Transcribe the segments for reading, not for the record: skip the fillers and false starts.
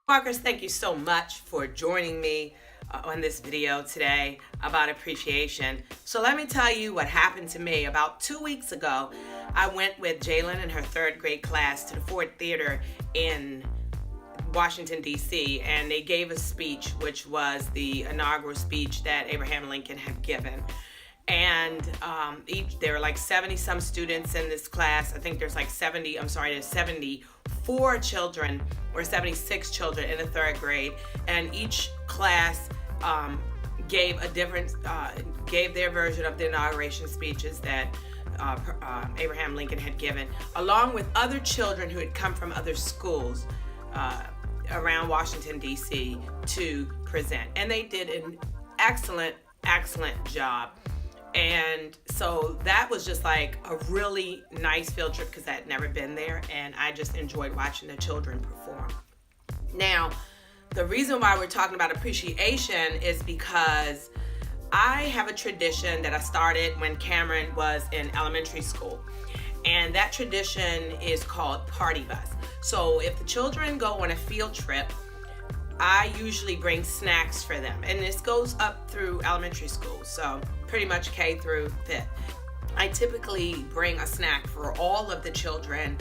Walkers, thank you so much for joining me on this video today about appreciation. So let me tell you what happened to me. About 2 weeks ago, I went with Jalen and her third grade class to the Ford Theater in Washington, D.C., and they gave a speech, which was the inaugural speech that Abraham Lincoln had given. And there were like 70 some students in this class. I think there's 74 children or 76 children in the third grade, and each class gave their version of the inauguration speeches that Abraham Lincoln had given, along with other children who had come from other schools around Washington, D.C. to present. And they did an excellent job. And so that was just like a really nice field trip because I had never been there, and I just enjoyed watching the children perform. Now, the reason why we're talking about appreciation is because I have a tradition that I started when Cameron was in elementary school. And that tradition is called Party Bus. So if the children go on a field trip, I usually bring snacks for them. And this goes up through elementary school, so pretty much K through 5th. I typically bring a snack for all of the children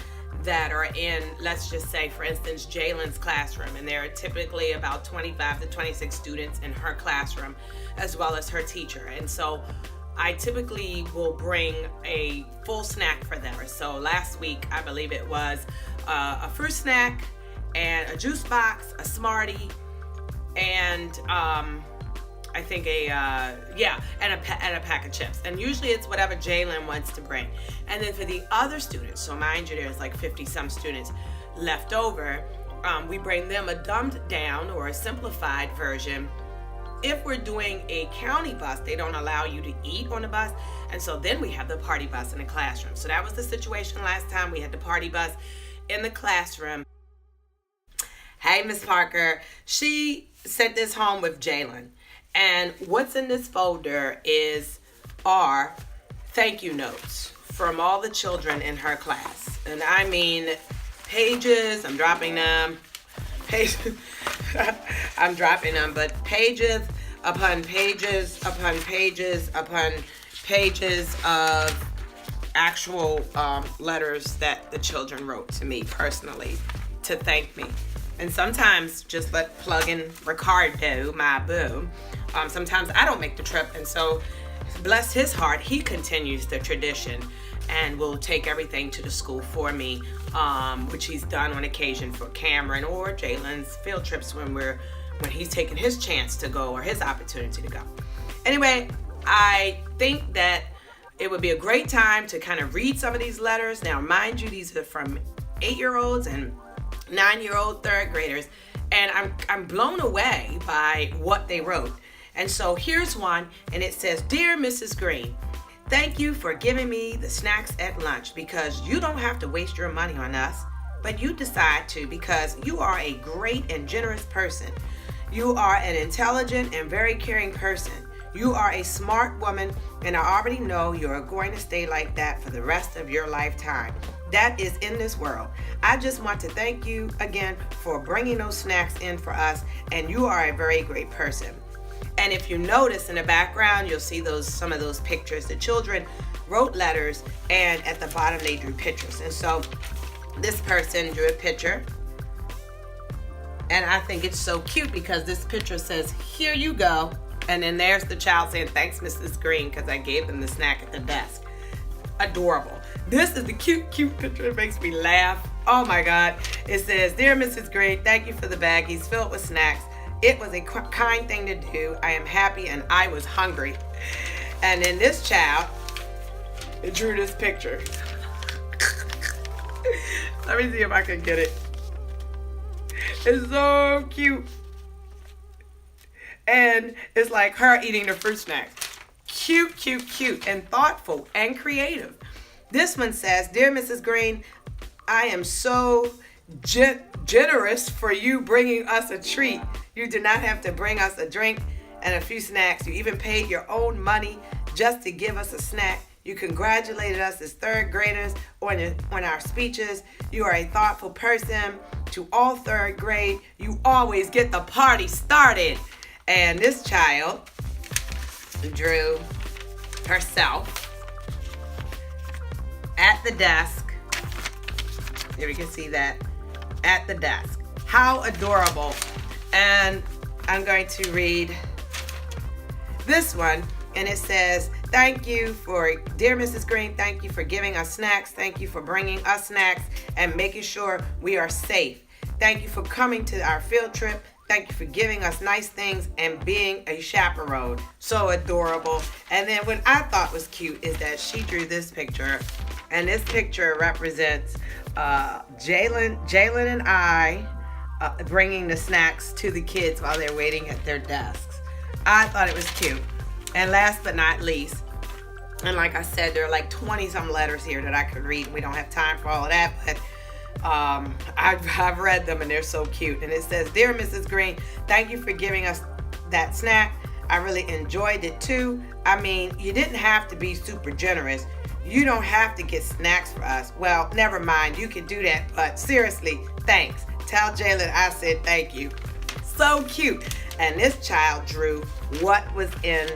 that are in, let's just say, for instance, Jalen's classroom. And there are typically about 25 to 26 students in her classroom, as well as her teacher. And so I typically will bring a full snack for them. So last week, I believe it was a fruit snack, and a juice box, a Smartie, and I think and a pack of chips. And usually it's whatever Jalen wants to bring. And then for the other students, so mind you, there's like 50 some students left over, we bring them a dumbed down or a simplified version. If we're doing a county bus, they don't allow you to eat on the bus. And so then we have the party bus in the classroom. So that was the situation last time. We had the party bus in the classroom. Hey, Miss Parker. She sent this home with Jalen. And what's in this folder are thank you notes from all the children in her class. And I mean pages, I'm dropping them. Pages, I'm dropping them, but pages upon pages upon pages upon pages of actual letters that the children wrote to me personally to thank me. And sometimes just plug in Ricardo, my boo. Sometimes I don't make the trip, and so bless his heart, he continues the tradition and will take everything to the school for me, which he's done on occasion for Cameron or Jalen's field trips when he's taking his chance to go or his opportunity to go. Anyway, I think that it would be a great time to kind of read some of these letters. Now, mind you, these are from 8-year-olds and 9-year-old third graders, and I'm blown away by what they wrote. And so here's one, and it says, "Dear Mrs. Green, thank you for giving me the snacks at lunch because you don't have to waste your money on us, but you decide to because you are a great and generous person. You are an intelligent and very caring person. You are a smart woman, and I already know you are going to stay like that for the rest of your lifetime. That is in this world. I just want to thank you again for bringing those snacks in for us, and you are a very great person." And if you notice in the background, you'll see some of those pictures. The children wrote letters, and at the bottom they drew pictures. And so this person drew a picture, and I think it's so cute because this picture says, "Here you go." And then there's the child saying, "Thanks, Mrs. Green, because I gave them the snack at the desk." Adorable. This is the cute picture. It makes me laugh. Oh my God. It says, "Dear Mrs. Green, thank you for the baggies filled with snacks. It was a kind thing to do. I am happy and I was hungry." And then this child drew this picture. Let me see if I can get it. It's so cute. And it's like her eating the fruit snack. Cute, and thoughtful and creative. This one says, "Dear Mrs. Green, I am so generous for you bringing us a treat. You did not have to bring us a drink and a few snacks. You even paid your own money just to give us a snack. You congratulated us as third graders on our speeches. You are a thoughtful person. To all third grade, you always get the party started. And this child drew herself at the desk. Here we can see that, at the desk. How adorable. And I'm going to read this one, and it says, thank you for, dear Mrs. Green, thank you for giving us snacks. Thank you for bringing us snacks and making sure we are safe. Thank you for coming to our field trip. Thank you for giving us nice things and being a chaperone. So adorable. And then what I thought was cute is that she drew this picture, and this picture represents Jalen and I bringing the snacks to the kids while they're waiting at their desks. I thought it was cute. And last but not least, and like I said, there are like 20 some letters here that I could read. We don't have time for all of that, but I've read them and they're so cute. And it says, dear Mrs. Green, thank you for giving us that snack. I really enjoyed it too. I mean, you didn't have to be super generous. You don't have to get snacks for us. Well, never mind, you can do that, but seriously, thanks. Tell Jalen I said thank you. So cute. And this child drew what was in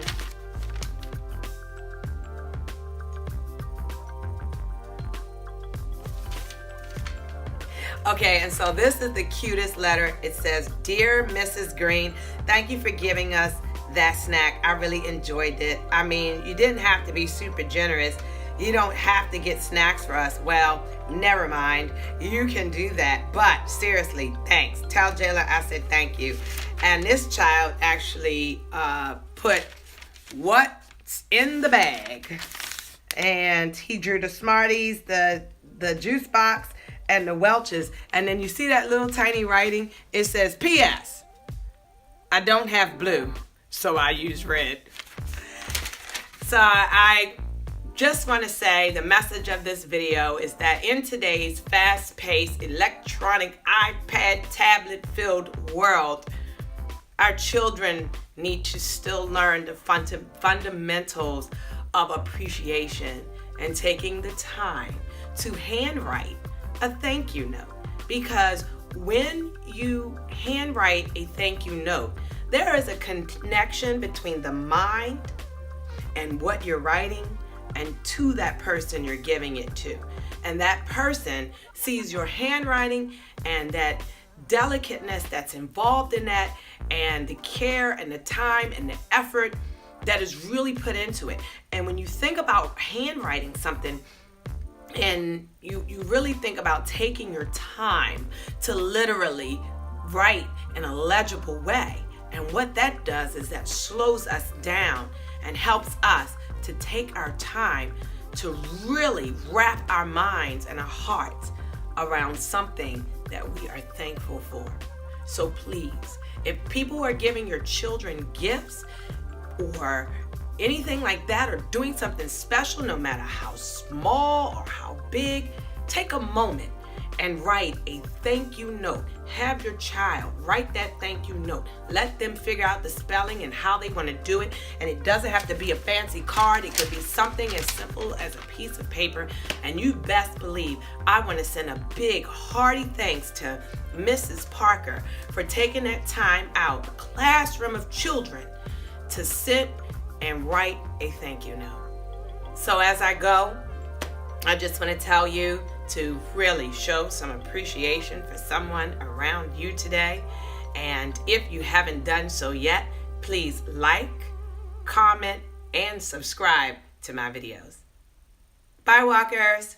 Okay, and so this is the cutest letter. It says, dear Mrs. Green, thank you for giving us that snack. I really enjoyed it. I mean, you didn't have to be super generous. You don't have to get snacks for us. Well, never mind. You can do that. But seriously, thanks. Tell Jayla I said thank you. And this child actually put what's in the bag. And he drew the Smarties, the juice box, and the Welch's. And then you see that little tiny writing? It says, P.S. I don't have blue, so I use red. So I just want to say the message of this video is that in today's fast-paced, electronic, iPad, tablet-filled world, our children need to still learn the fundamentals of appreciation and taking the time to handwrite a thank you note. Because when you handwrite a thank you note, there is a connection between the mind and what you're writing and to that person you're giving it to. And that person sees your handwriting and that delicateness that's involved in that, and the care and the time and the effort that is really put into it. And when you think about handwriting something, and you really think about taking your time to literally write in a legible way, and what that does is that slows us down and helps us to take our time to really wrap our minds and our hearts around something that we are thankful for. So please, if people are giving your children gifts or anything like that, or doing something special, no matter how small or how big, take a moment and write a thank you note. Have your child write that thank you note. Let them figure out the spelling and how they want to do it. And it doesn't have to be a fancy card. It could be something as simple as a piece of paper. And you best believe I want to send a big hearty thanks to Mrs. Parker for taking that time out, a classroom of children, to sit and write a thank you note. So as I go, I just want to tell you to really show some appreciation for someone around you today. And if you haven't done so yet, please like, comment, and subscribe to my videos. Bye, walkers.